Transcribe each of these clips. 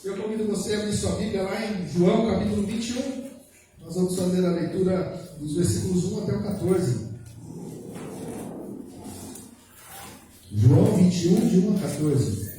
Eu convido você a abrir sua Bíblia lá em João, capítulo 21. Nós vamos fazer a leitura dos versículos 1 até o 14. João 21, de 1 a 14.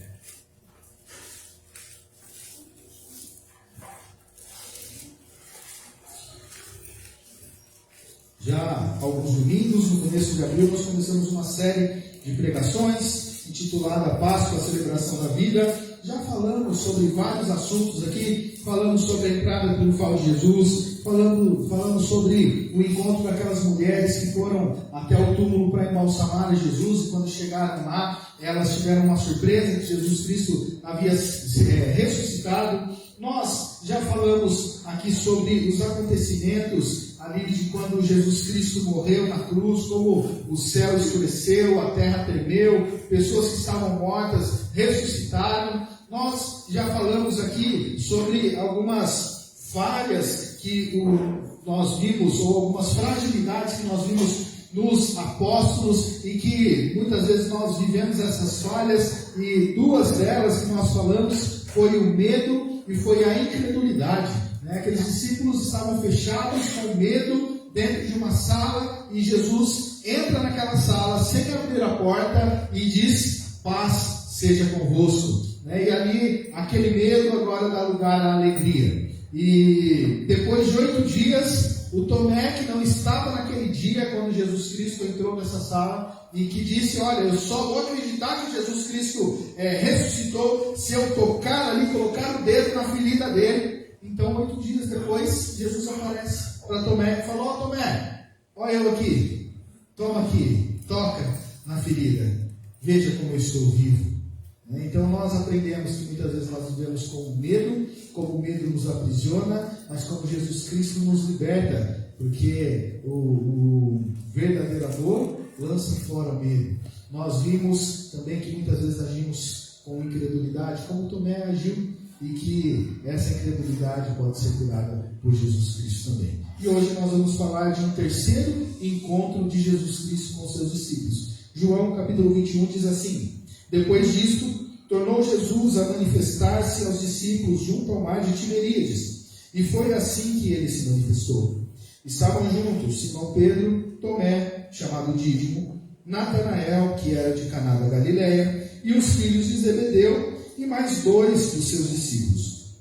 Já há alguns domingos, no começo de abril, nós começamos uma série de pregações intitulada Páscoa, a Celebração da Vida. Já falamos sobre vários assuntos aqui, falamos sobre a entrada triunfal de Jesus, falamos sobre o encontro daquelas mulheres que foram até o túmulo para embalsamar Jesus, e quando chegaram lá, elas tiveram uma surpresa que Jesus Cristo havia ressuscitado. Nós já falamos aqui sobre os acontecimentos ali de quando Jesus Cristo morreu na cruz, como o céu escureceu, a terra tremeu, pessoas que estavam mortas ressuscitaram. Nós já falamos aqui sobre algumas falhas que nós vimos, ou algumas fragilidades que nós vimos nos apóstolos, e que muitas vezes nós vivemos essas falhas, e duas delas que nós falamos foi o medo e foi a incredulidade. Aqueles discípulos estavam fechados com medo dentro de uma sala, e Jesus entra naquela sala sem abrir a porta e diz: paz seja convosco. E ali aquele medo agora dá lugar à alegria. E depois de 8 dias, o Tomé, que não estava naquele dia quando Jesus Cristo entrou nessa sala, e que disse: olha, eu só vou acreditar que Jesus Cristo ressuscitou se eu tocar ali, colocar o dedo na ferida dele. Então 8 dias depois, Jesus aparece para Tomé e falou: ó Tomé, olha eu aqui, toma aqui, toca na ferida, veja como eu estou vivo. Então nós aprendemos que muitas vezes nós vivemos com medo, como o medo nos aprisiona, mas como Jesus Cristo nos liberta, porque o verdadeiro amor lança fora o medo. Nós vimos também que muitas vezes agimos com incredulidade, como Tomé agiu, e que essa incredulidade pode ser curada por Jesus Cristo também. E hoje nós vamos falar de um terceiro encontro de Jesus Cristo com seus discípulos. João capítulo 21 diz assim: depois disto, tornou Jesus a manifestar-se aos discípulos junto ao mar de Tiberíades, e foi assim que ele se manifestou. Estavam juntos Simão Pedro, Tomé, chamado Dídimo, Natanael, que era de Caná da Galileia, e os filhos de Zebedeu, e mais 2 dos seus discípulos.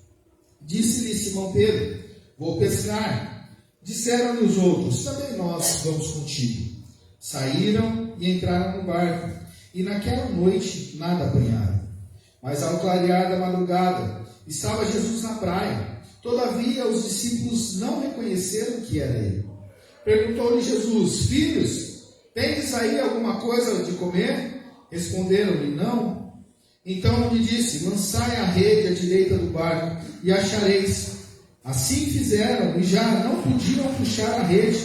Disse-lhe Simão Pedro: vou pescar. Disseram-lhe os outros: também nós vamos contigo. Saíram e entraram no barco, e naquela noite nada apanharam. Mas ao clarear da madrugada, estava Jesus na praia. Todavia os discípulos não reconheceram que era ele. Perguntou-lhe Jesus: filhos, tendes aí alguma coisa de comer? Responderam-lhe: não. Então lhe disse: lançai a rede à direita do barco, e achareis. Assim fizeram, e já não podiam puxar a rede,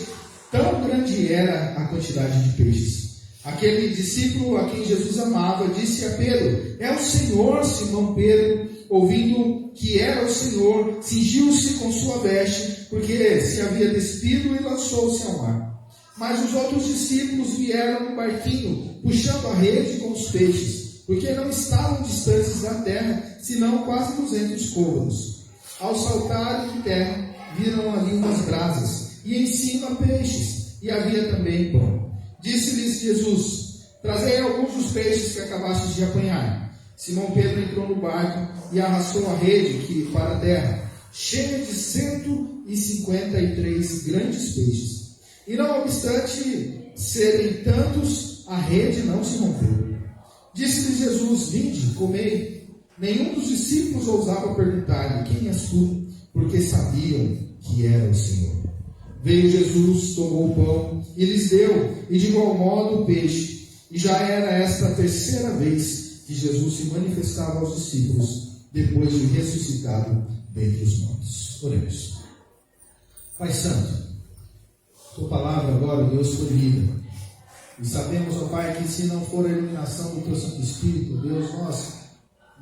tão grande era a quantidade de peixes. Aquele discípulo a quem Jesus amava disse a Pedro: é o Senhor. Simão Pedro, ouvindo que era o Senhor, cingiu-se com sua veste, porque se havia despido, e lançou-se ao mar. Mas os outros discípulos vieram no barquinho, puxando a rede com os peixes, porque não estavam distantes da terra, senão quase 200 côvados. Ao saltarem em terra, viram ali umas brasas, e em cima peixes, e havia também pão. Disse-lhes Jesus: trazei alguns dos peixes que acabastes de apanhar. Simão Pedro entrou no barco e arrastou a rede para a terra, cheia de 153 grandes peixes. E não obstante serem tantos, a rede não se rompeu. Disse-lhe Jesus: vinde, comei. Nenhum dos discípulos ousava perguntar-lhe: quem és tu? Porque sabiam que era o Senhor. Veio Jesus, tomou o pão e lhes deu, e de igual modo o peixe. E já era esta a terceira vez que Jesus se manifestava aos discípulos, depois de ressuscitado dentre os mortos. Oremos. Pai Santo, tua palavra agora, Deus, foi lida. E sabemos, ó Pai, que se não for a iluminação do teu Santo Espírito, Deus, nós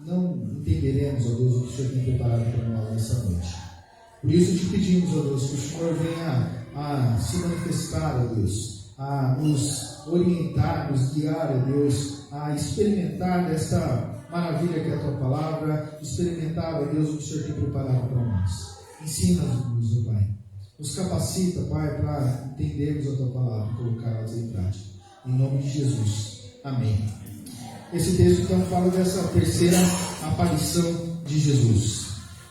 não entenderemos, ó Deus, o que o Senhor tem preparado para nós nessa noite. Por isso te pedimos, ó Deus, que o Senhor venha a se manifestar, ó Deus, a nos orientar, nos guiar, ó Deus, a experimentar maravilha que é a tua palavra, experimentar, ó Deus, o que o Senhor tem preparado para nós. Ensina-nos, ó Pai. Nos capacita, Pai, para entendermos a tua palavra e colocá-las em prática. Em nome de Jesus. Amém. Esse texto então fala dessa terceira aparição de Jesus.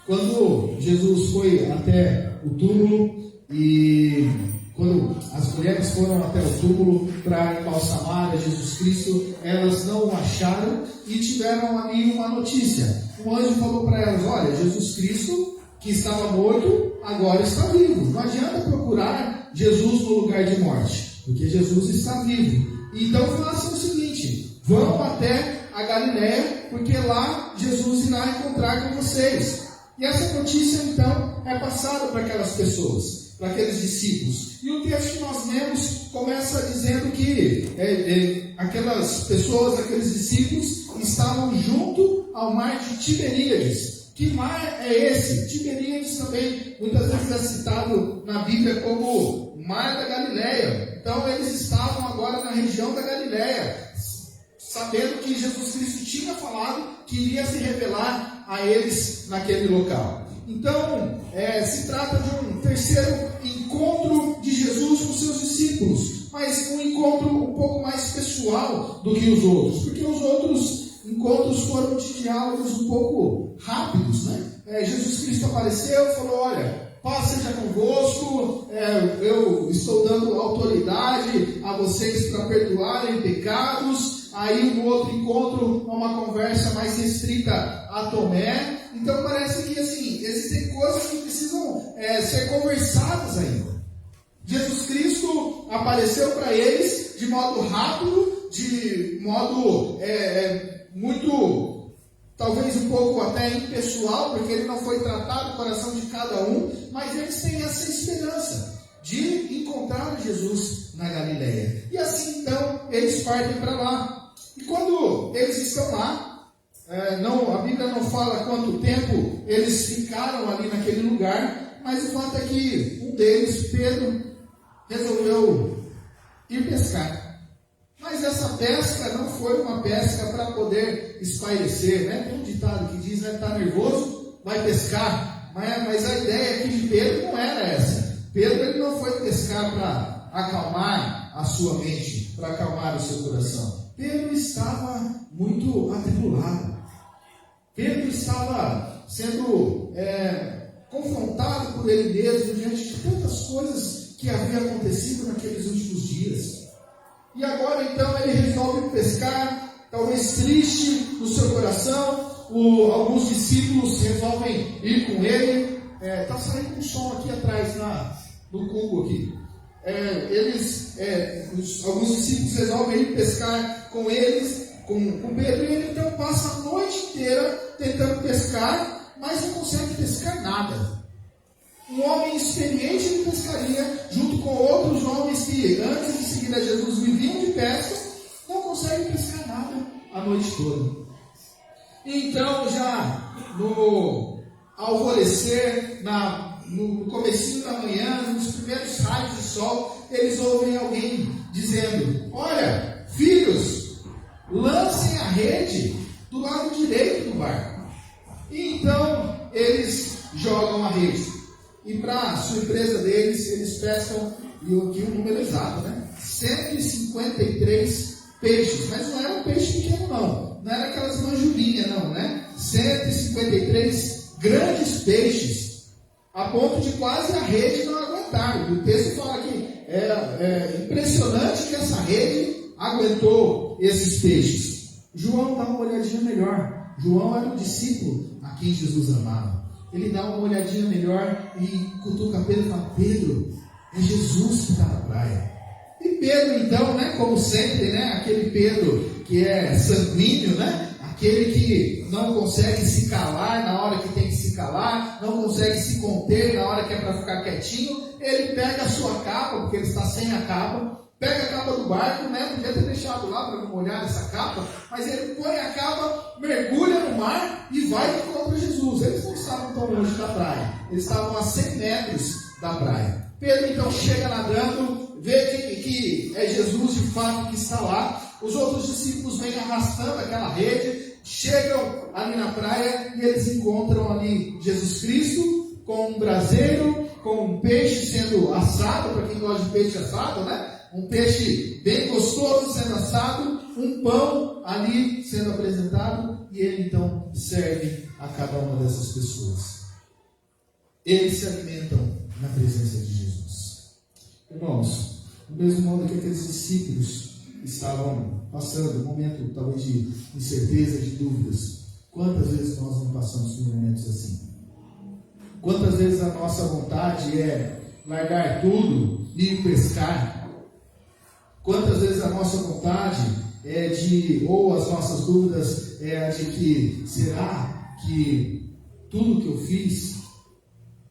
Quando Jesus foi até o túmulo e quando as mulheres foram até o túmulo para embalsamar a Jesus Cristo, elas não o acharam e tiveram ali uma notícia. Um anjo falou para elas: olha, Jesus Cristo, que estava morto, agora está vivo. Não adianta procurar Jesus no lugar de morte, porque Jesus está vivo. Então façam o seguinte: vão até a Galileia, porque lá Jesus irá encontrar com vocês. E essa notícia então é passada para aquelas pessoas, para aqueles discípulos. E o texto que nós lemos começa dizendo que aquelas pessoas, aqueles discípulos, estavam junto ao mar de Tiberíades. Que mar é esse? Tiberíades também muitas vezes é citado na Bíblia como mar da Galileia. Então eles estavam agora na região da Galileia, sabendo que Jesus Cristo tinha falado que iria se revelar a eles naquele local. Então, se trata de um terceiro encontro de Jesus com seus discípulos, mas um encontro um pouco mais pessoal do que os outros, porque os outros encontros foram de diálogos um pouco rápidos, né? Jesus Cristo apareceu e falou: olha, paz seja convosco, eu estou dando autoridade a vocês para perdoarem pecados. Aí um outro encontro, uma conversa mais restrita a Tomé. Então parece que assim, existem coisas que precisam ser conversadas ainda. Jesus Cristo apareceu para eles de modo rápido, de modo muito, talvez um pouco até impessoal, porque ele não foi tratado o coração de cada um, mas eles têm essa esperança de encontrar Jesus na Galileia. E assim então eles partem para lá. E quando eles estão lá, a Bíblia não fala quanto tempo eles ficaram ali naquele lugar, mas o fato é que um deles, Pedro, resolveu ir pescar. Mas essa pesca não foi uma pesca para poder espairecer, né? Tem um ditado que diz, né? Está nervoso, vai pescar. Mas a ideia aqui de Pedro não era essa. Pedro ele não foi pescar para acalmar a sua mente, para acalmar o seu coração. Pedro estava muito atribulado. Pedro estava sendo confrontado por ele mesmo diante de tantas coisas que haviam acontecido naqueles últimos dias. E agora então ele resolve pescar, talvez triste no seu coração. Alguns discípulos resolvem ir com ele. Está saindo um som aqui atrás no cubo aqui. Alguns discípulos resolvem ir pescar com eles, com Pedro, e ele então passa a noite inteira tentando pescar, mas não consegue pescar nada. Um homem experiente em pescaria, junto com outros homens que antes de seguir a Jesus viviam de pesca, não conseguem pescar nada a noite toda. Então, já no alvorecer, no comecinho da manhã, nos primeiros raios de sol, eles ouvem alguém dizendo: olha, filhos, lancem a rede do lado direito do barco. E então eles jogam a rede. E para surpresa deles, eles pescam, e aqui o número exato, né? 153 peixes. Mas não era um peixe pequeno, não. Não era aquelas manjurinhas, não, né? 153 grandes peixes, a ponto de quase a rede não aguentar. O texto fala que é impressionante que essa rede aguentou esses peixes. João dá uma olhadinha melhor. João era um discípulo a quem Jesus amava. Ele dá uma olhadinha melhor e cutuca Pedro e fala: Pedro, é Jesus que está na praia. E Pedro então, né, como sempre, né, aquele Pedro que é sanguíneo, né, aquele que não consegue se calar na hora que tem que se calar, não consegue se conter na hora que é para ficar quietinho, ele pega a sua capa, porque ele está sem a capa, pega a capa do barco, né, podia ter deixado lá para não molhar essa capa, mas ele põe a capa, mergulha no mar e vai de encontro a Jesus. Eles não estavam tão longe da praia, eles estavam a 100 metros da praia. Pedro então chega nadando, vê que é Jesus de fato que está lá. Os outros discípulos vêm arrastando aquela rede, chegam ali na praia e eles encontram ali Jesus Cristo com um braseiro, com um peixe sendo assado, para quem gosta de peixe assado, né? Um peixe bem gostoso sendo assado, um pão ali sendo apresentado, e ele então serve a cada uma dessas pessoas. Eles se alimentam na presença de Jesus. Irmãos, do mesmo modo que aqueles discípulos estavam passando um momento talvez de incerteza, de dúvidas, quantas vezes nós não passamos por momentos assim? Quantas vezes a nossa vontade é largar tudo e ir pescar? Quantas vezes a nossa vontade é de, ou as nossas dúvidas é a de que, será que tudo que eu fiz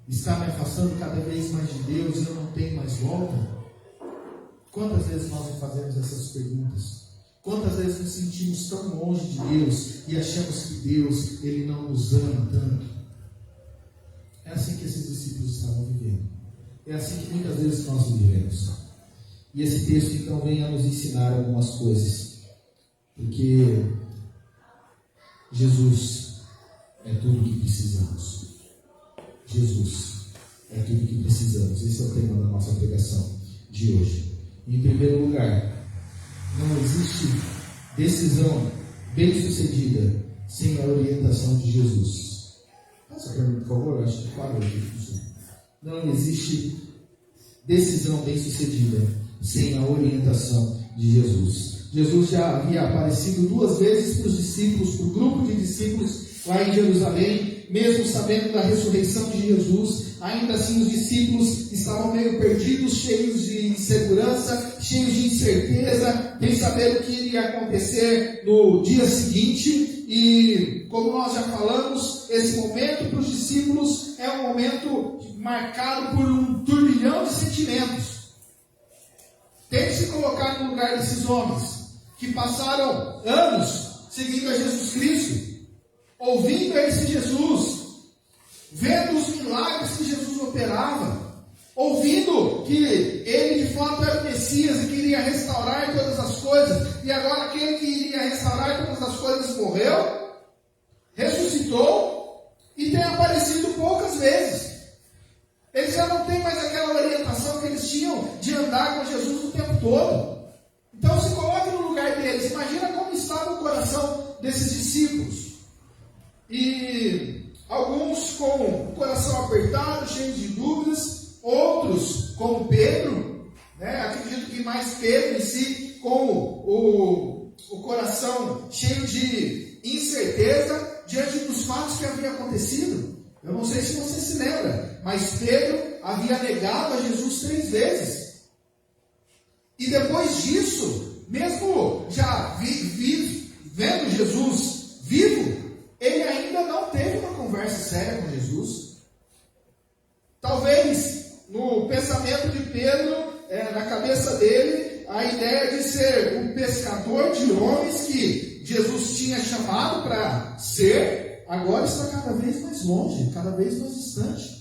está me afastando cada vez mais de Deus e eu não tenho mais volta? Quantas vezes nós não fazemos essas perguntas? Quantas vezes nos sentimos tão longe de Deus e achamos que Deus, Ele não nos ama tanto? É assim que esses discípulos estavam vivendo. É assim que muitas vezes nós vivemos. E esse texto então vem a nos ensinar algumas coisas. Porque Jesus é tudo o que precisamos. Jesus é tudo o que precisamos. Esse é o tema da nossa pregação de hoje. Em primeiro lugar, não existe decisão bem-sucedida sem a orientação de Jesus. Passa para mim, por favor, acho que parou aqui. Não existe decisão bem-sucedida sem a orientação de Jesus. Jesus já havia aparecido 2 vezes para os discípulos, para o grupo de discípulos lá em Jerusalém, mesmo sabendo da ressurreição de Jesus. Ainda assim os discípulos estavam meio perdidos, cheios de insegurança, cheios de incerteza, sem saber o que iria acontecer no dia seguinte. E como nós já falamos, esse momento para os discípulos é um momento marcado por um turbilhão de sentimentos. Tente se colocar no lugar desses homens que passaram anos seguindo a Jesus Cristo, ouvindo a esse Jesus, vendo os milagres que Jesus operava, ouvindo que ele de fato era o Messias e que iria restaurar todas as coisas, e agora aquele que iria restaurar todas as coisas morreu, ressuscitou e tem aparecido poucas vezes. Eles já não têm mais aquela orientação que eles tinham de andar com Jesus o tempo todo. Então se coloque no lugar deles. Imagina como estava o coração desses discípulos. E alguns com o coração apertado, cheio de dúvidas, outros como Pedro, né? Acredito que mais Pedro em si, com o coração cheio de incerteza diante dos fatos que haviam acontecido. Eu não sei se você se lembra, mas Pedro havia negado a Jesus 3 vezes. E depois disso, mesmo já vendo Jesus vivo, ele ainda não teve uma conversa séria com Jesus. Talvez no pensamento de Pedro, na cabeça dele, a ideia de ser um pescador de homens que Jesus tinha chamado para ser, agora está cada vez mais longe, cada vez mais distante.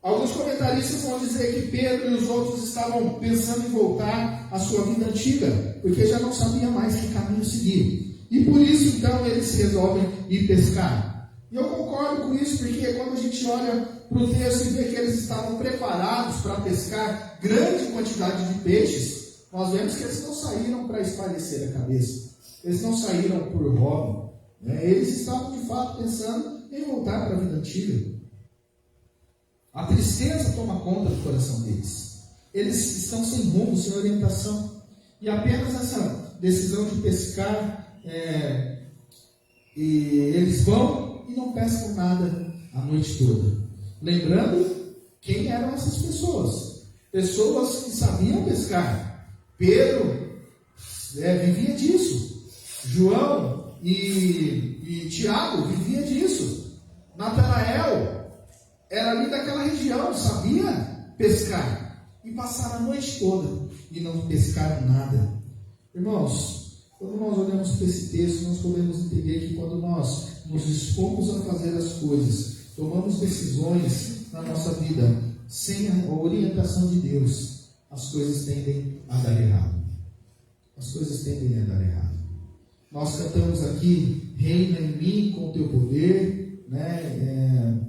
Alguns comentaristas vão dizer que Pedro e os outros estavam pensando em voltar à sua vida antiga, porque já não sabia mais que caminho seguir. E por isso, então, eles resolvem ir pescar. E eu concordo com isso, porque quando a gente olha para o texto e vê que eles estavam preparados para pescar grande quantidade de peixes, nós vemos que eles não saíram para espairecer a cabeça. Eles não saíram por hobby. Eles estavam de fato pensando em voltar para a vida antiga. A tristeza toma conta do coração deles. Eles estão sem rumo, sem orientação. E apenas essa decisão de pescar, e eles vão e não pescam nada a noite toda. Lembrando quem eram essas pessoas. Pessoas que sabiam pescar. Pedro vivia disso. João e Tiago vivia disso. Natanael era ali daquela região, sabia pescar. E passaram a noite toda e não pescaram nada. Irmãos, quando nós olhamos para esse texto, nós podemos entender que quando nós nos dispomos a fazer as coisas, tomamos decisões na nossa vida sem a orientação de Deus, as coisas tendem a dar errado. As coisas tendem a dar errado. Nós cantamos aqui, reina em mim com o teu poder, né?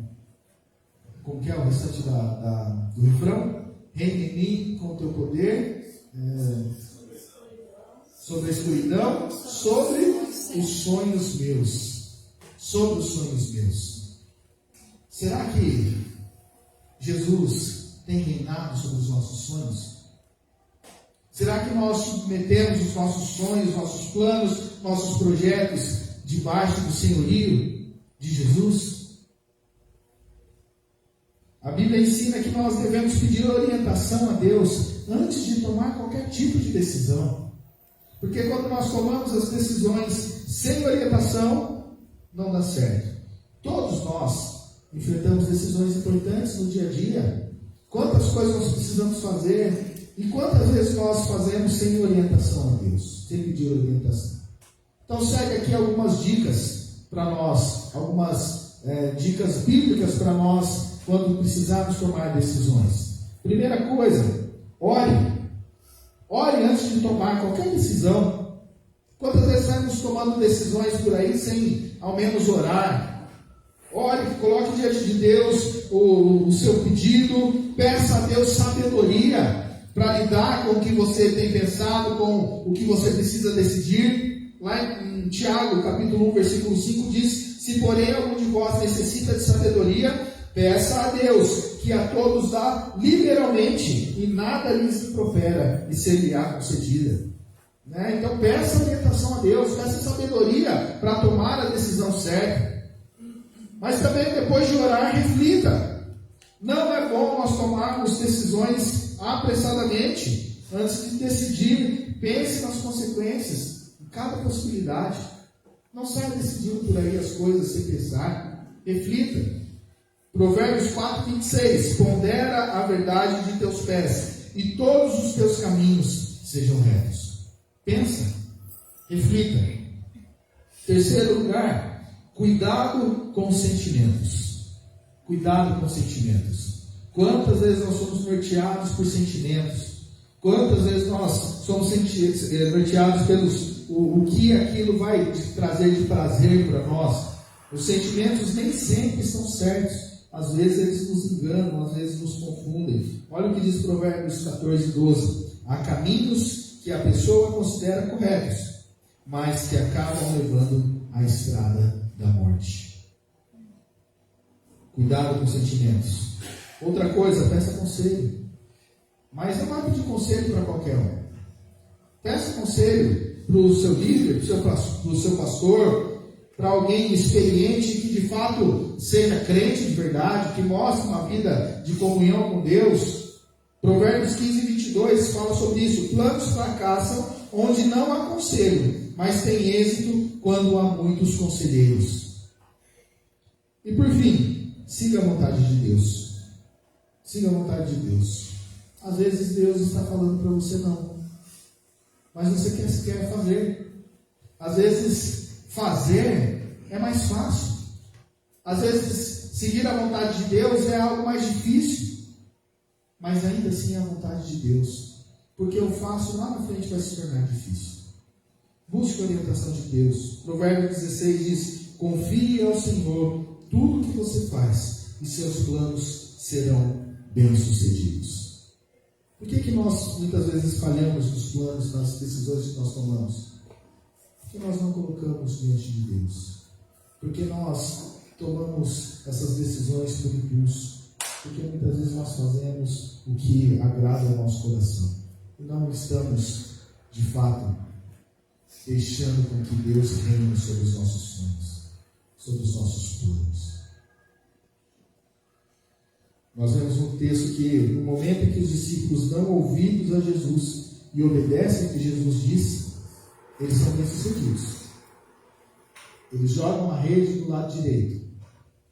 Como que é o restante do refrão? Reina em mim com o teu poder, sobre a escuridão, sobre os sonhos meus. Sobre os sonhos meus. Será que Jesus tem reinado sobre os nossos sonhos? Será que nós submetemos os nossos sonhos, nossos planos, nossos projetos debaixo do senhorio de Jesus? A Bíblia ensina que nós devemos pedir orientação a Deus antes de tomar qualquer tipo de decisão. Porque quando nós tomamos as decisões sem orientação, não dá certo. Todos nós enfrentamos decisões importantes no dia a dia. Quantas coisas nós precisamos fazer e quantas vezes nós fazemos sem orientação a Deus, sem pedir orientação. Então segue aqui algumas dicas para nós, algumas dicas bíblicas para nós quando precisarmos tomar decisões. Primeira coisa, ore. Ore antes de tomar qualquer decisão. Quantas vezes estamos tomando decisões por aí sem ao menos orar? Ore, coloque diante de Deus o seu pedido, peça a Deus sabedoria para lidar com o que você tem pensado, com o que você precisa decidir. Lá em Tiago, capítulo 1, versículo 5 diz: se porém algum de vós necessita de sabedoria, peça a Deus, que a todos dá liberalmente, e nada lhes impropera, e ser-lhe-á concedida. Então peça orientação a Deus, peça sabedoria para tomar a decisão certa. Mas também depois de orar, reflita. Não é bom nós tomarmos decisões apressadamente. Antes de decidir, pense nas consequências, em cada possibilidade. Não saia decidindo por aí as coisas sem pensar. Reflita. Provérbios 4, 26. Pondera a verdade de teus pés, e todos os teus caminhos sejam retos. Pensa. Reflita. Terceiro lugar, cuidado com os sentimentos. Cuidado com os sentimentos. Quantas vezes nós somos norteados por sentimentos? Quantas vezes nós somos norteados pelos o que aquilo vai trazer de prazer para nós? Os sentimentos nem sempre estão certos. Às vezes eles nos enganam, às vezes nos confundem. Olha o que diz Provérbios 14, 12. Há caminhos que a pessoa considera corretos, mas que acabam levando à estrada da morte. Cuidado com os sentimentos. Outra coisa, peça conselho. Mas não vai pedir conselho para qualquer um. Peça conselho para o seu líder, para o seu pastor, para alguém experiente que de fato seja crente de verdade, que mostre uma vida de comunhão com Deus. Provérbios 15, 22 fala sobre isso. Planos fracassam onde não há conselho, mas tem êxito quando há muitos conselheiros. E por fim, siga a vontade de Deus. Siga a vontade de Deus. Às vezes Deus está falando para você não, mas você quer fazer. Às vezes fazer é mais fácil. Às vezes seguir a vontade de Deus é algo mais difícil, mas ainda assim é a vontade de Deus, porque o fácil lá na frente vai se tornar difícil. Busque a orientação de Deus. Provérbio 16 diz: confie ao Senhor tudo o que você faz, e seus planos serão bem-sucedidos. Por que nós muitas vezes falhamos nos planos, nas decisões que nós tomamos? Porque nós não colocamos diante de Deus. Porque nós tomamos essas decisões por impulso. Porque muitas vezes nós fazemos o que agrada ao nosso coração. E não estamos, de fato, deixando com que Deus reine sobre os nossos sonhos, sobre os nossos planos. Nós vemos um texto que, no momento em que os discípulos dão ouvidos a Jesus e obedecem o que Jesus disse, eles são bem-sucedidos. Eles jogam a rede do lado direito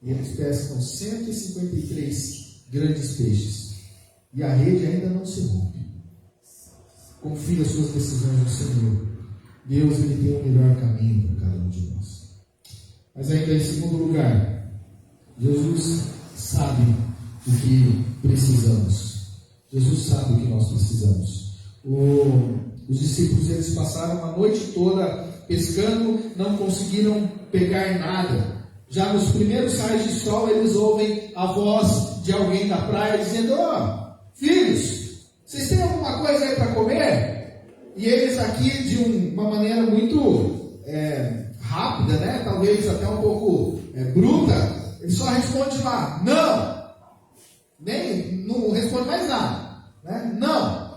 e eles pescam 153 grandes peixes. E a rede ainda não se rompe. Confie as suas decisões no Senhor. Deus, Ele tem o melhor caminho para cada um de nós. Mas ainda em segundo lugar, Jesus sabe o que precisamos. Jesus sabe o que nós precisamos. Os discípulos, eles passaram a noite toda pescando, não conseguiram pegar nada. Já nos primeiros raios de sol, eles ouvem a voz de alguém da praia dizendo: ó, filhos, vocês têm alguma coisa aí para comer? E eles aqui, de uma maneira muito rápida, né? Talvez até um pouco bruta, eles só respondem lá: não. Não responde mais nada, né? Não.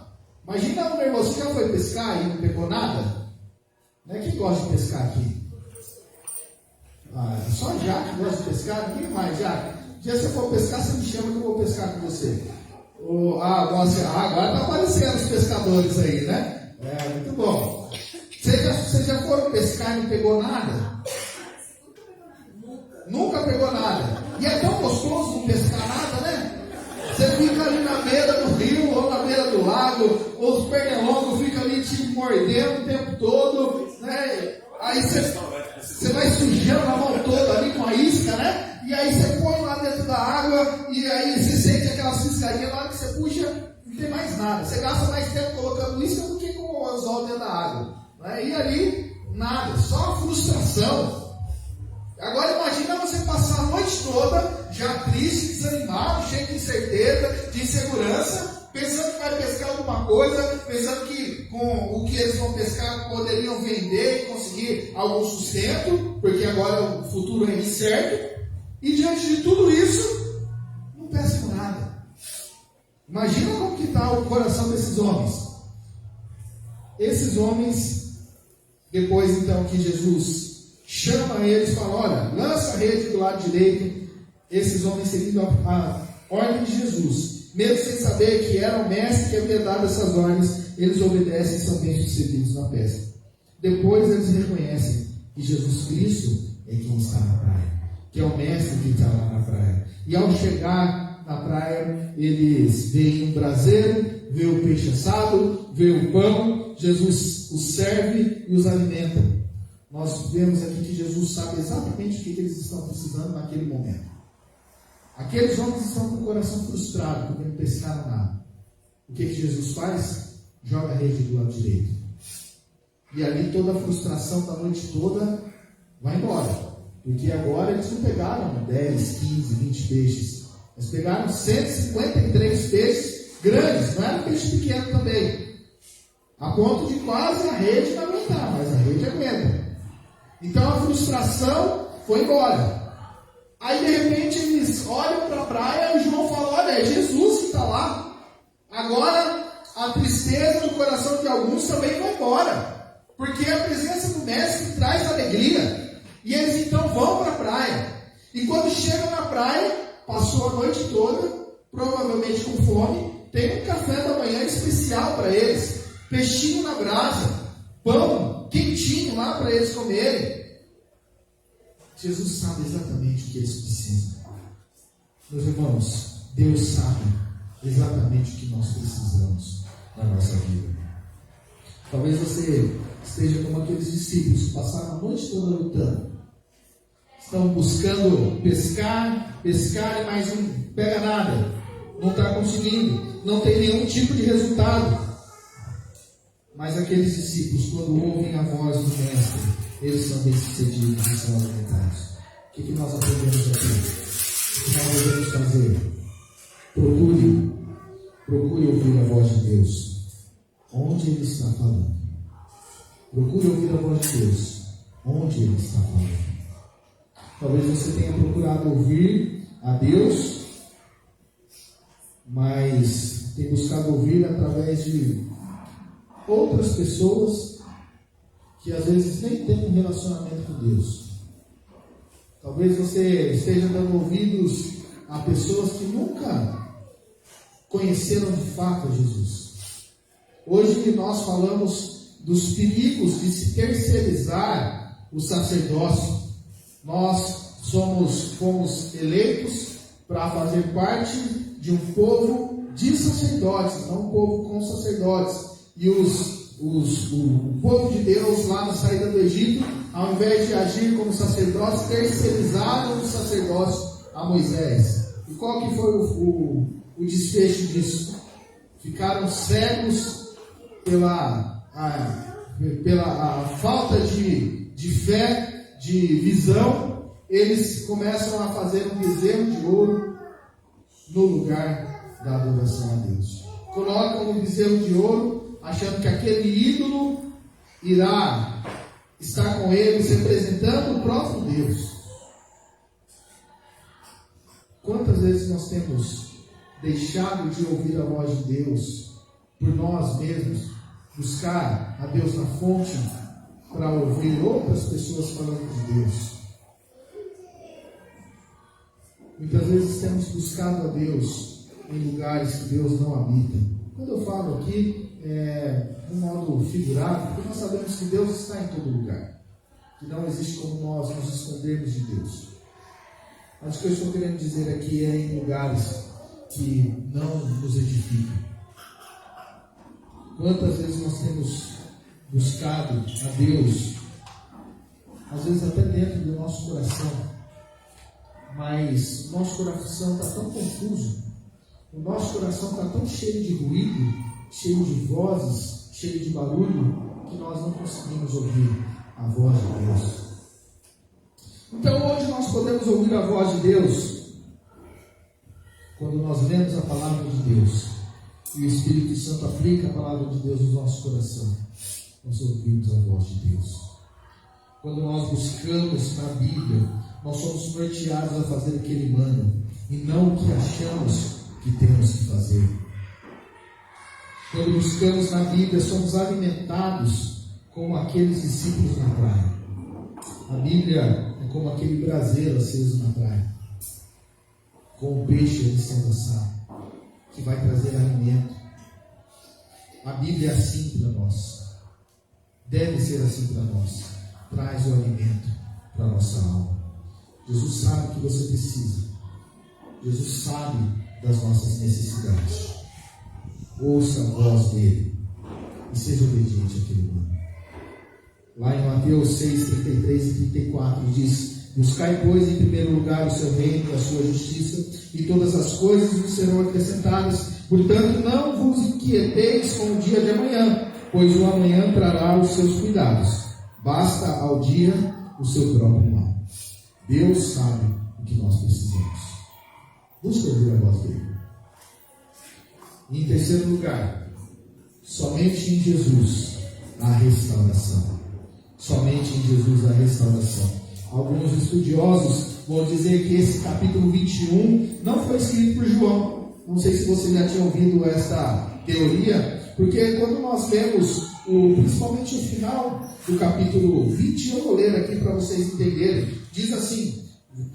Imagina um irmão, você já foi pescar e não pegou nada? Né? Quem gosta de pescar aqui? Só Jaque gosta de pescar, ninguém mais. Jaque, um dia você for pescar, você me chama que eu vou pescar com você. Agora está aparecendo os pescadores aí, né? Muito bom. Vocês já foram pescar e não pegou nada? Nunca pegou nada. E é tão gostoso não pescar nada, né? Você fica ali na beira do rio, ou na beira do lago, ou os pernilongos ficam ali te mordendo o tempo todo, né? Aí você vai sujando a mão toda ali com a isca, né? E aí você põe lá dentro da água, e aí você sente aquela ciscarinha, na hora que você puxa, não tem mais nada. Você gasta mais tempo colocando isca do que com o anzol dentro da água, né? E ali, nada, só a frustração. Agora imagina você passar a noite toda, já triste, desanimado, cheio de incerteza, de insegurança, pensando que vai pescar alguma coisa, pensando que com o que eles vão pescar poderiam vender e conseguir algum sustento, porque agora o futuro é incerto, e diante de tudo isso, não pescam nada. Imagina como que está o coração desses homens. Esses homens, depois então que Jesus chama eles e fala: olha, lança a rede do lado direito. Esses homens, seguindo a ordem de Jesus, mesmo sem saber que era o mestre que havia dado essas ordens, eles obedecem e são bem-sucedidos na pesca. Depois eles reconhecem que Jesus Cristo é quem está na praia, que é o mestre que está lá na praia. E ao chegar na praia, eles veem um braseiro, veem o peixe assado, veem o pão. Jesus os serve e os alimenta. Nós vemos aqui que Jesus sabe exatamente o que eles estão precisando naquele momento. Aqueles homens estão com o coração frustrado porque não pescaram nada. O que Jesus faz? Joga a rede do lado direito. E ali toda a frustração da noite toda vai embora. Porque agora eles não pegaram 10, 15, 20 peixes. Eles pegaram 153 peixes grandes, não era peixe pequeno também. A ponto de quase a rede não aguentar, mas a rede aguenta. Então a frustração foi embora. Aí de repente eles olham para a praia e João fala: olha, é Jesus que está lá. Agora a tristeza do coração de alguns também vai embora, porque a presença do mestre traz alegria. E eles então vão para a praia. E quando chegam na praia, passou a noite toda, provavelmente com fome, tem um café da manhã especial para eles, peixinho na brasa, pão quentinho lá para eles comerem. Jesus sabe exatamente o que eles precisam. Meus irmãos, Deus sabe exatamente o que nós precisamos na nossa vida. Talvez você esteja como aqueles discípulos que passaram a noite toda lutando. Estão buscando pescar e mais não pega nada. Não está conseguindo. Não tem nenhum tipo de resultado. Mas aqueles discípulos, quando ouvem a voz do Mestre, eles são bem-sucedidos e são alimentados. O que nós aprendemos aqui? O que nós devemos fazer? Procure ouvir a voz de Deus, onde Ele está falando. Procure ouvir a voz de Deus, onde Ele está falando. Talvez você tenha procurado ouvir a Deus, mas tem buscado ouvir através de outras pessoas que às vezes nem têm um relacionamento com Deus. Talvez você esteja dando ouvidos a pessoas que nunca conheceram de fato a Jesus. Hoje nós falamos dos perigos de se terceirizar o sacerdócio. Nós fomos eleitos para fazer parte de um povo de sacerdotes, não um povo com sacerdotes. E o povo de Deus lá na saída do Egito, ao invés de agir como sacerdotes, terceirizaram o sacerdócio a Moisés. E qual que foi o desfecho disso? Ficaram cegos pela a falta de fé, de visão, eles começam a fazer um bezerro de ouro no lugar da adoração a Deus. Colocam um bezerro de ouro, achando que aquele ídolo irá estar com eles, representando o próprio Deus. Quantas vezes nós temos deixado de ouvir a voz de Deus por nós mesmos, buscar a Deus na fonte para ouvir outras pessoas falando de Deus? Muitas vezes temos buscado a Deus em lugares que Deus não habita. Quando eu falo aqui, de um modo figurado, porque nós sabemos que Deus está em todo lugar, que não existe como nós nos escondermos de Deus. Mas o que eu estou querendo dizer aqui é em lugares que não nos edificam. Quantas vezes nós temos buscado a Deus, às vezes até dentro do nosso coração, mas o nosso coração está tão confuso, o nosso coração está tão cheio de ruído, cheio de vozes, cheio de barulho, que nós não conseguimos ouvir a voz de Deus. Então hoje nós podemos ouvir a voz de Deus quando nós lemos a palavra de Deus e o Espírito Santo aplica a palavra de Deus no nosso coração. Nós ouvimos a voz de Deus. Quando nós buscamos na Bíblia, nós somos norteados a fazer o que Ele manda e não o que achamos que temos que fazer. Quando buscamos na Bíblia, somos alimentados como aqueles discípulos na praia. A Bíblia é como aquele braseiro aceso na praia, com o peixe ali sendo assado, que vai trazer alimento. A Bíblia é assim para nós, deve ser assim para nós, traz o alimento para a nossa alma. Jesus sabe o que você precisa, Jesus sabe das nossas necessidades. Ouça a voz dele e seja obediente àquele mano. Lá em Mateus 6, 33 e 34 diz: buscai, pois, em primeiro lugar o seu reino e a sua justiça, e todas as coisas vos serão acrescentadas. Portanto, não vos inquieteis com o dia de amanhã, pois o amanhã trará os seus cuidados. Basta ao dia o seu próprio mal. Deus sabe o que nós precisamos. Busca ouvir a voz dele. E em terceiro lugar, somente em Jesus há restauração. Somente em Jesus há restauração. Alguns estudiosos vão dizer que esse capítulo 21 não foi escrito por João. Não sei se você já tinha ouvido esta teoria, porque quando nós lemos principalmente o final do capítulo 20, eu vou ler aqui para vocês entenderem. Diz assim,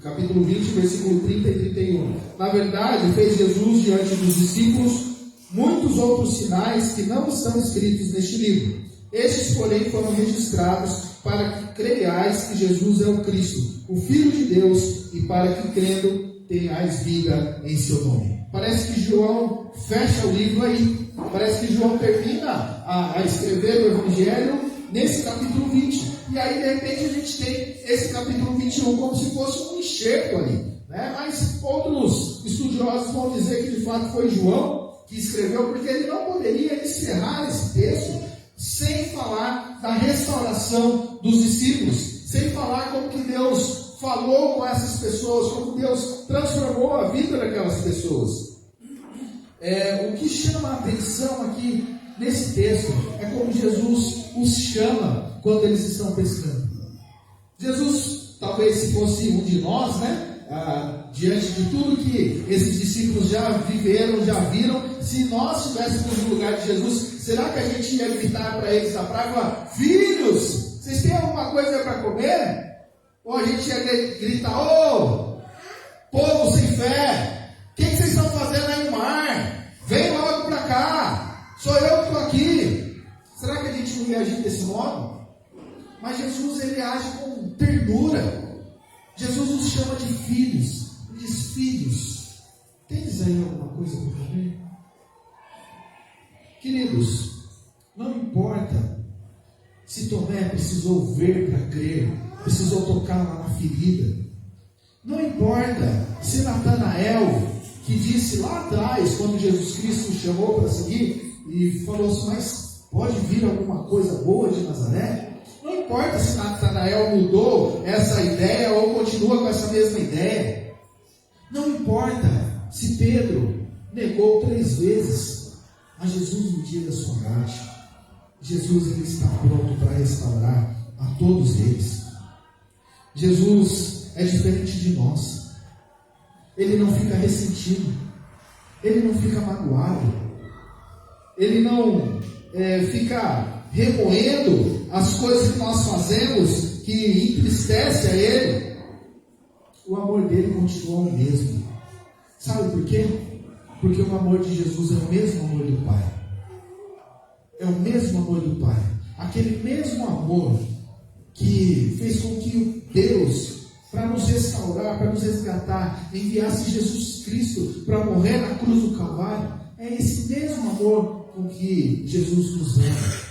capítulo 20, versículo 30 e 31. Na verdade, fez Jesus diante dos discípulos muitos outros sinais que não estão escritos neste livro. Estes, porém, foram registrados para que creiais que Jesus é o Cristo, o Filho de Deus, e para que, crendo, tenhais vida em seu nome. Parece que João fecha o livro aí. Parece que João termina a escrever o Evangelho nesse capítulo 20. E aí, de repente, a gente tem esse capítulo 21 como se fosse um enxerto ali, né? Mas outros estudiosos vão dizer que, de fato, foi João que escreveu, porque ele não poderia encerrar esse texto sem falar da restauração dos discípulos, sem falar como que Deus falou com essas pessoas, como Deus transformou a vida daquelas pessoas. O que chama a atenção aqui nesse texto é como Jesus os chama quando eles estão pescando. Jesus, talvez se fosse um de nós, né? Diante de tudo que esses discípulos já viveram, já viram, se nós estivéssemos no lugar de Jesus, será que a gente ia gritar para eles na praia: filhos, vocês têm alguma coisa para comer? Ou a gente ia gritar: ô, povo sem fé, o que vocês estão fazendo aí no mar? Vem logo para cá, sou eu que estou aqui. Será que a gente não ia agir desse modo? Mas Jesus, ele age com ternura. Jesus nos chama de filhos. Ele diz: filhos, tens aí alguma coisa para comer? Queridos, não importa se Tomé precisou ver para crer, precisou tocar lá na ferida. Não importa se Natanael, que disse lá atrás, quando Jesus Cristo o chamou para seguir, e falou assim: mas pode vir alguma coisa boa de Nazaré? Não importa se Natanael mudou essa ideia ou continua com essa mesma ideia. Não importa se Pedro negou 3 vezes a Jesus no dia da sua morte. Jesus, ele está pronto para restaurar a todos eles. Jesus é diferente de nós. Ele não fica ressentido. Ele não fica magoado. Ele não fica remoendo as coisas que nós fazemos que entristece a Ele. O amor dele continua o mesmo. Sabe por quê? Porque o amor de Jesus é o mesmo amor do Pai. É o mesmo amor do Pai. Aquele mesmo amor que fez com que Deus, para nos restaurar, para nos resgatar, enviasse Jesus Cristo para morrer na cruz do Calvário. É esse mesmo amor com que Jesus nos ama.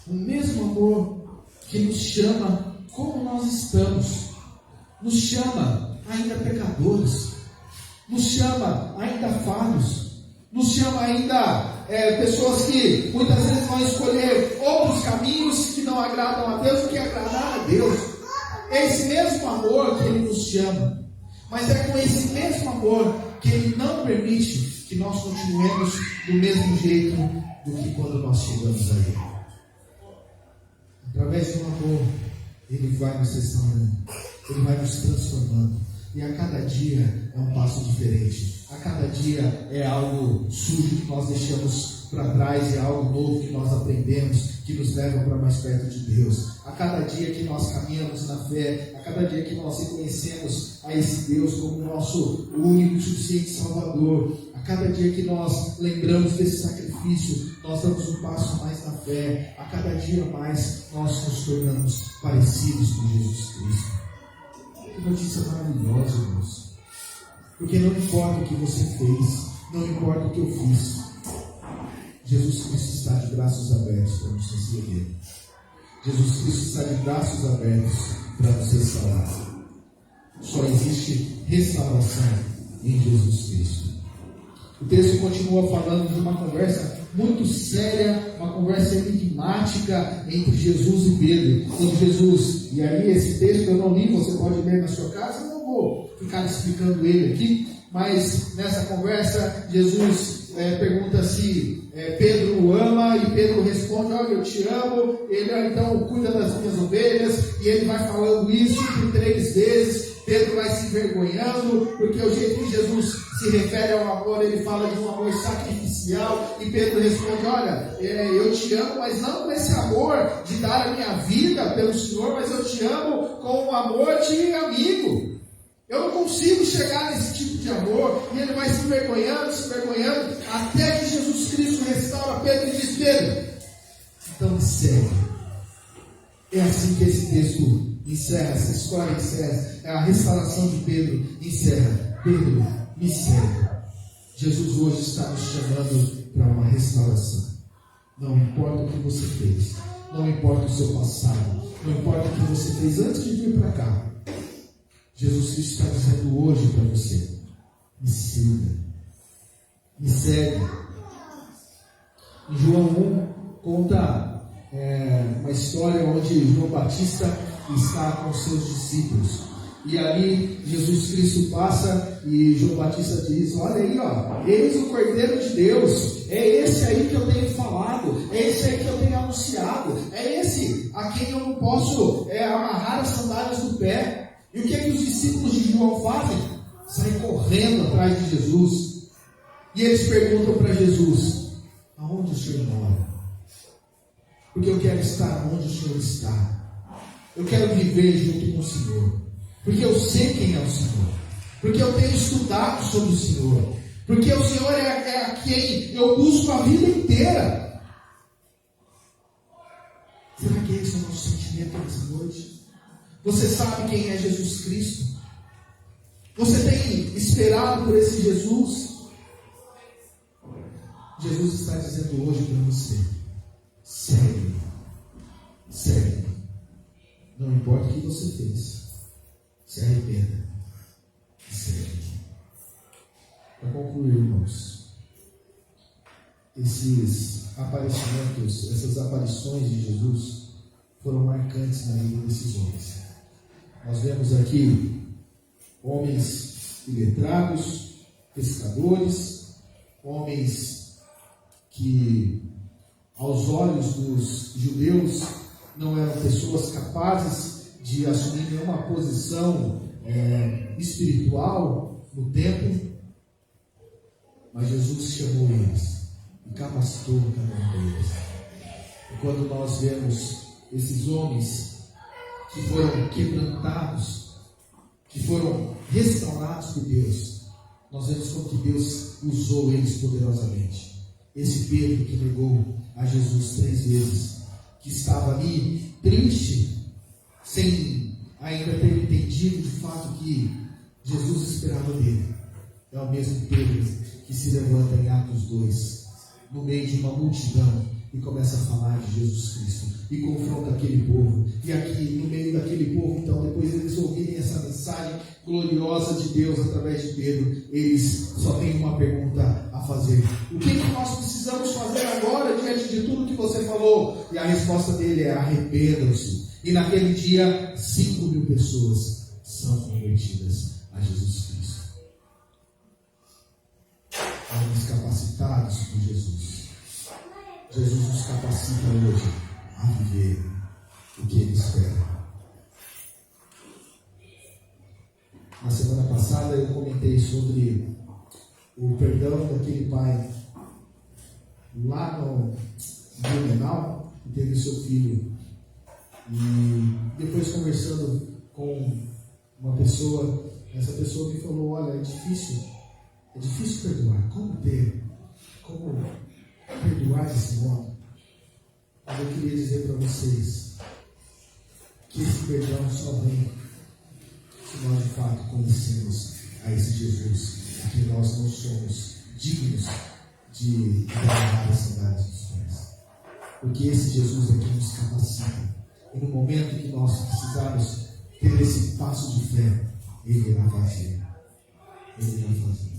O mesmo amor que nos chama como nós estamos. Nos chama ainda pecadores. Nos chama ainda falhos. Nos chama ainda pessoas que muitas vezes vão escolher outros caminhos que não agradam a Deus do que agradar a Deus. É esse mesmo amor que Ele nos chama. Mas é com esse mesmo amor que Ele não permite que nós continuemos do mesmo jeito do que quando nós chegamos a Ele. Através do amor, Ele vai nos restaurando, Ele vai nos transformando. E a cada dia é um passo diferente. A cada dia é algo sujo que nós deixamos para trás, é algo novo que nós aprendemos, que nos leva para mais perto de Deus. A cada dia que nós caminhamos na fé, a cada dia que nós reconhecemos a esse Deus como o nosso único e suficiente Salvador, a cada dia que nós lembramos desse sacrifício, nós damos um passo mais na fé. A cada dia mais nós nos tornamos parecidos com Jesus Cristo. Que notícia maravilhosa, irmãos. Porque não importa o que você fez, não importa o que eu fiz, Jesus Cristo está de braços abertos para nos receber. Jesus Cristo está de braços abertos para nos restaurar. Só existe restauração em Jesus Cristo. O texto continua falando de uma conversa muito séria, uma conversa enigmática entre Jesus e Pedro. Quando Jesus, e aí esse texto eu não li, você pode ler na sua casa, eu não vou ficar explicando ele aqui, mas nessa conversa Jesus pergunta se Pedro o ama, e Pedro responde: olha, eu te amo. Ele então cuida das minhas ovelhas, e ele vai falando isso por 3 vezes. Pedro vai se envergonhando, porque o jeito que Jesus se refere ao amor, ele fala de um amor sacrificial, e Pedro responde: olha, eu te amo, mas não com esse amor de dar a minha vida pelo Senhor, mas eu te amo com um amor de amigo. Eu não consigo chegar nesse tipo de amor. E ele vai se envergonhando, até que Jesus Cristo restaura Pedro e diz: Pedro, então me segue. É assim que esse texto encerra, essa história encerra, é a restauração de Pedro encerra. Pedro, me segue. Jesus hoje está nos chamando para uma restauração. Não importa o que você fez, não importa o seu passado, não importa o que você fez antes de vir para cá. Jesus Cristo está dizendo hoje para você: me siga, me segue. Em João 1 conta uma história onde João Batista está com seus discípulos, e ali Jesus Cristo passa e João Batista diz: olha aí, ó, eis o Cordeiro de Deus, é esse aí que eu tenho falado, é esse aí que eu tenho anunciado, é esse a quem eu não posso amarrar as sandálias do pé. E o que é que os discípulos de João fazem? Saem correndo atrás de Jesus, e eles perguntam para Jesus: aonde o Senhor mora? Porque eu quero estar onde o Senhor está. Eu quero viver junto com o Senhor, porque eu sei quem é o Senhor, porque eu tenho estudado sobre o Senhor, porque o Senhor é a quem eu busco a vida inteira. Será que esse é o nosso sentimento nessa noite? Você sabe quem é Jesus Cristo? Você tem esperado por esse Jesus? Jesus está dizendo hoje para você: segue, segue. Não importa o que você fez, se arrependa, segue. Para concluir, irmãos, esses aparecimentos, essas aparições de Jesus foram marcantes na vida desses homens. Nós vemos aqui homens iletrados, pescadores, homens que, aos olhos dos judeus, não eram pessoas capazes de assumir nenhuma posição espiritual no templo, mas Jesus chamou eles e capacitou cada um deles. E quando nós vemos esses homens que foram quebrantados, que foram restaurados por Deus, nós vemos como que Deus usou eles poderosamente. Esse Pedro que negou a Jesus 3 vezes, que estava ali triste, sem ainda ter entendido de fato que Jesus esperava dele, é o mesmo Pedro que se levanta em Atos 2, no meio de uma multidão, e começa a falar de Jesus Cristo, e confronta aquele povo. E aqui, no meio daquele povo, então, depois eles ouvirem essa mensagem gloriosa de Deus através de Pedro, eles só têm uma pergunta a fazer: o que nós precisamos fazer agora diante de tudo que você falou? E a resposta dele é: arrependam-se. E naquele dia, 5.000 pessoas são convertidas a Jesus Cristo. Homens capacitados por Jesus. Jesus nos capacita hoje a viver o que Ele espera. Na semana passada eu comentei sobre o perdão daquele pai lá no Blumenau, que teve seu filho. E depois, conversando com uma pessoa, essa pessoa me falou: olha, é difícil perdoar. Como perdoar esse modo? Mas eu queria dizer para vocês que esse perdão só vem se nós de fato conhecemos a esse Jesus, a quem nós não somos dignos de derramar a sandália dos pés. Porque esse Jesus é quem nos capacita. E no momento que nós precisarmos ter esse passo de fé, Ele irá fazer. Ele irá fazer.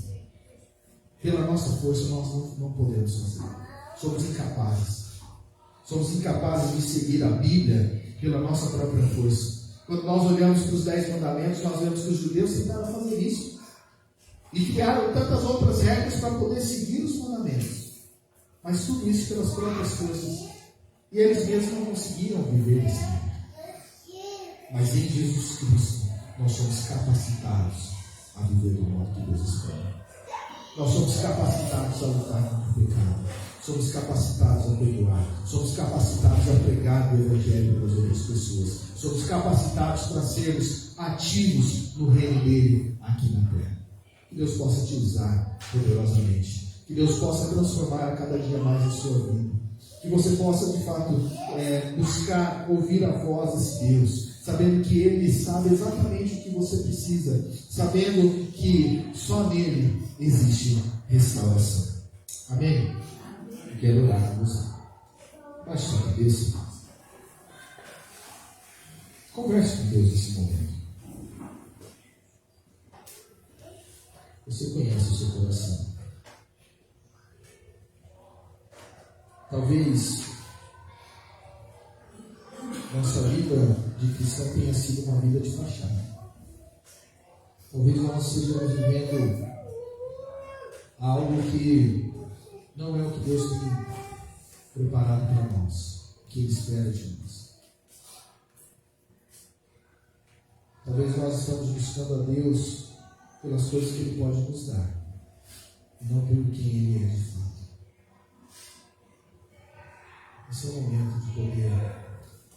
Pela nossa força nós não podemos fazer. Somos incapazes. Somos incapazes de seguir a Bíblia pela nossa própria força. Quando nós olhamos para os 10 mandamentos, nós vemos que os judeus tentaram fazer isso. E criaram tantas outras regras para poder seguir os mandamentos. Mas tudo isso pelas próprias forças. E eles mesmos não conseguiram viver esse mundo. Mas em Jesus Cristo, nós somos capacitados a viver do modo que Deus espera. Nós somos capacitados a lutar contra o pecado. Somos capacitados a perdoar. Somos capacitados a pregar o Evangelho para as outras pessoas. Somos capacitados para sermos ativos no reino dele aqui na terra. Que Deus possa te usar poderosamente. Que Deus possa transformar a cada dia mais a sua vida. Que você possa de fato buscar ouvir a voz desse Deus, sabendo que Ele sabe exatamente o que você precisa, sabendo que só nele existe restauração. Amém? Eu quero orar com você. Baixe sua cabeça. Converse com Deus nesse momento. Você conhece o seu coração. Talvez nossa vida de cristão tenha sido uma vida de fachada. Talvez nós estejamos vivendo algo que não é o que Deus tem preparado para nós, o que Ele espera de nós. Talvez nós estamos buscando a Deus pelas coisas que Ele pode nos dar, e não pelo quem Ele é de fato. Esse é o momento de poder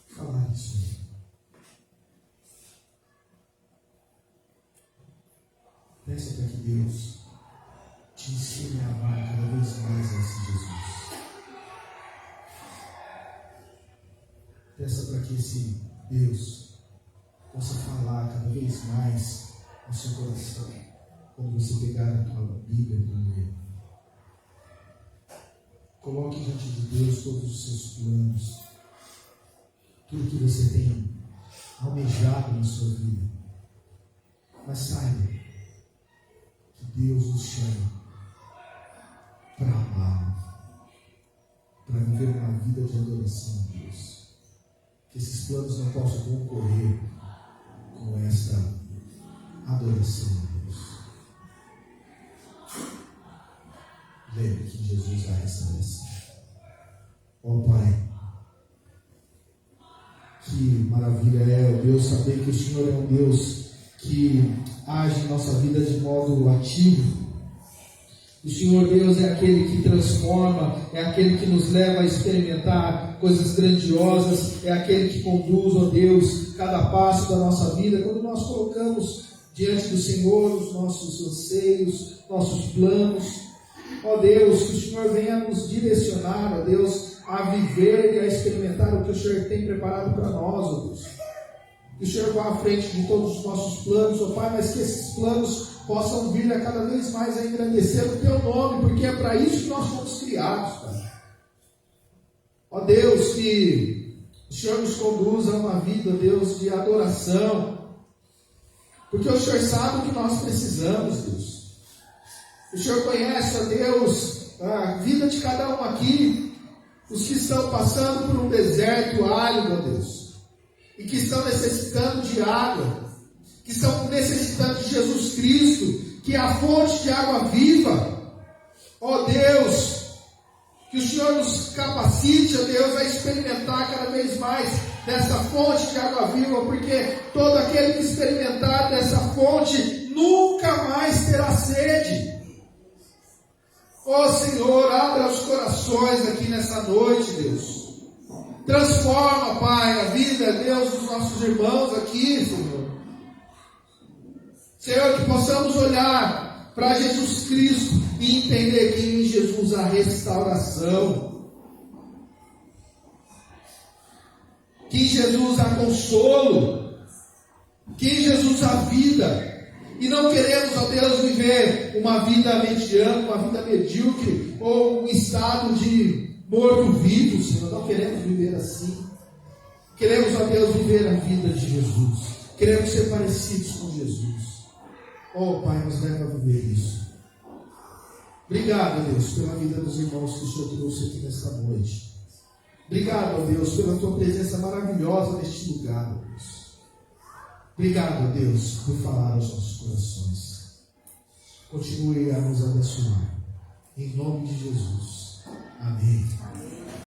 falar isso. Peça para que Deus te ensine a amar cada vez mais a esse Jesus. Peça para que esse Deus possa falar cada vez mais ao seu coração quando você pegar a tua Bíblia para ler. Coloque diante de Deus todos os seus planos, tudo que você tem almejado na sua vida. Mas saiba que Deus nos chama para amá-lo. coração, Deus. Que esses planos não possam concorrer com esta adoração, Deus. Lembre que Jesus vai restauração. Ó Pai, que maravilha é, ó Deus, saber que o Senhor é um Deus que age em nossa vida de modo ativo. O Senhor Deus é aquele que transforma, é aquele que nos leva a experimentar coisas grandiosas, é aquele que conduz, ó Deus, cada passo da nossa vida. Quando nós colocamos diante do Senhor os nossos anseios, nossos planos, ó Deus, que o Senhor venha nos direcionar, ó Deus, a viver e a experimentar o que o Senhor tem preparado para nós, ó Deus. Que o Senhor vá à frente de todos os nossos planos, ó Pai, mas que esses planos possam vir a cada vez mais a engrandecer o Teu nome, porque é para isso que nós fomos criados, Pai. Ó Deus, que o Senhor nos conduza a uma vida, Deus, de adoração, porque o Senhor sabe o que nós precisamos, Deus. O Senhor conhece, ó Deus, a vida de cada um aqui, os que estão passando por um deserto árido, ó Deus, e que estão necessitando de água, que estão necessitando de Jesus Cristo, que é a fonte de água viva. Ó Deus, que o Senhor nos capacite, ó Deus, a experimentar cada vez mais dessa fonte de água viva, porque todo aquele que experimentar dessa fonte nunca mais terá sede. Ó Senhor, abra os corações aqui nessa noite, Deus. Transforma, Pai, a vida, Deus, dos nossos irmãos aqui, Senhor. Senhor, que possamos olhar para Jesus Cristo e entender que em Jesus há restauração, que em Jesus há consolo, que em Jesus há vida. E não queremos, ó Deus, viver uma vida mediana, uma vida medíocre, ou um estado de morto-vivo, Senhor. Não queremos viver assim. Queremos, ó Deus, viver a vida de Jesus. Queremos ser parecidos com Jesus. Oh, Pai, nos leva a viver isso. Obrigado, Deus, pela vida dos irmãos que o Senhor trouxe aqui nesta noite. Obrigado, Deus, pela Tua presença maravilhosa neste lugar, Deus. Obrigado, Deus, por falar aos nossos corações. Continue a nos abençoar. Em nome de Jesus. Amém.